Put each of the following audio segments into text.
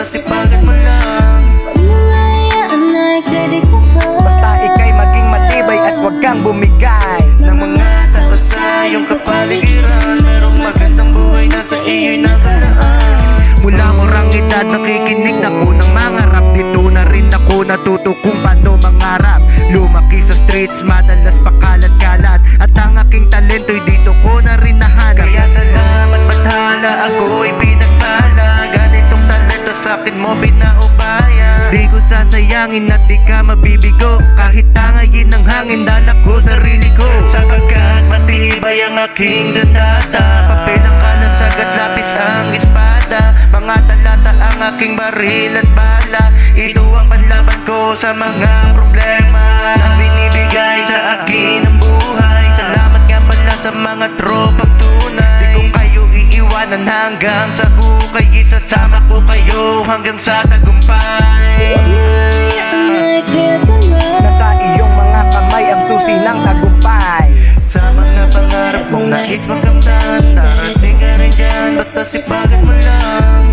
sipagan mo lang. Basta ika'y maging matibay at huwag kang bumigay Ng mga tao sa iyong kapaligiran, merong magandang buhay na sa iyo'y nakaraan. Mula murang edad nakikinig na ko ng mga rap. Dito na rin ako natuto kung paano mangarap. Lumaki sa streets, madalas pakalat-kalat, at ang aking talento'y dito ko na rin nahanap. Kaya salamat bathala, ako'y pinagpala. Ganitong talento sa'kin mo binaubaya. Di ko sasayangin at di ka mabibigo. Kahit tangayin ng hangin, dala ko sarili ko. Sapagkat matibay ang aking sandata, Papel ang kalasagat, lapis ang espada, mga talata ang aking baril at bala. Ito ang panlaban ko sa mga problema na binibigay sa akin ng buhay. Salamat nga pala sa mga tropang tunay. Di ko kayo iiwanan hanggang sa hukay. Isasama ko kayo hanggang sa tagumpay. Nasa iyong mga kamay ang susi ng tagumpay. Sa mga pangarap mong nais makamtan, darating ka rin dyan, basta sipagan mo lang.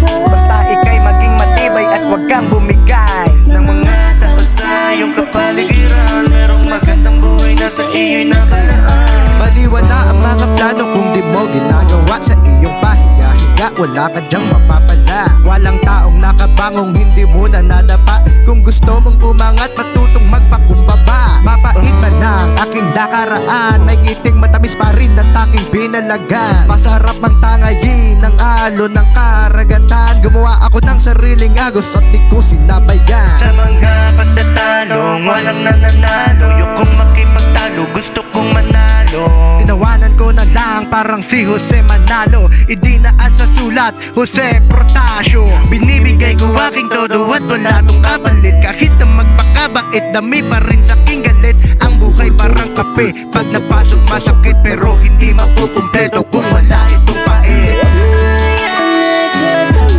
Basta ika'y maging matibay at huwag kang bumigay. Ng mga tao sa iyong kapaligiran, merong magandang buhay na sa iyo'y nakaraan. Baliwala ang mga plano kung di mo ginagawa sa iyong pahiga-higa. Wala ka dyang mapapala. Walang taong nakabangong hindi mo na nadapa. Kung gusto mong umangat, matutong magpakumbaba. Mapait man ang aking nakaraan, ay ngiting matamis pa rin at aking binalagan. Masarap mang tangayin ang alon ng karagatan. Gumawa ako ng sariling agos at di ko sinabayan. Sa mga pagtatalong, walang nananalo. Yung makipagtalo, gusto kong manalo. Tinawanan ko na lang parang si Jose Manalo. Idinaan sa sulat, Jose Protasio. Binibigay ko aking todo at wala tong kapalit. Kahit na magpakabait, dami pa rin sa aking galit. Ang buhay parang kape, pag napasok masakit, pero hindi makukumpleto kung wala itong pait.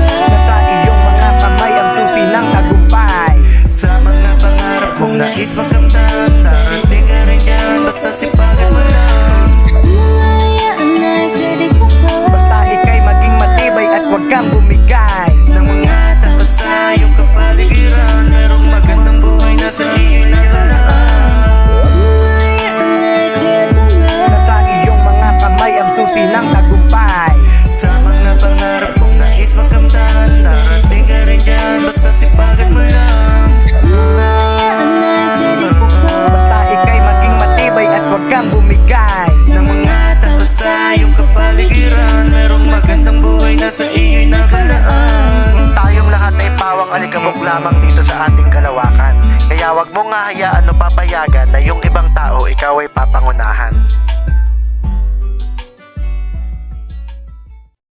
Nasa iyong mga kamay ang susi ng tagumpay. Sa mga pangarap mong nais makamtan, darating ka rin dyan, basta sipagan mo lang. Basta ika'y maging matibay at huwag kang bumigay. Ng mga tao sa iyong kapaligiran, merong magandang buhay na sa iyo'y nakaraan. Nasa iyong mga kamay ang susi ng tagumpay. Sa mga pangarap mong nais makamtan, darating ka rin dyan, basta sipagan mo lang. Basta ika'y maging matibay at huwag kang bumigay. Ng mga tao sa iyong kapaligiran, merong magandang buhay na sa iyo'y nakaraan. Tayong lahat ay pawang alikabok lamang dito sa ating kalawakan. Kaya wag mo nga hayaan o papayagan na yung ibang tao ikaw ay papangunahan.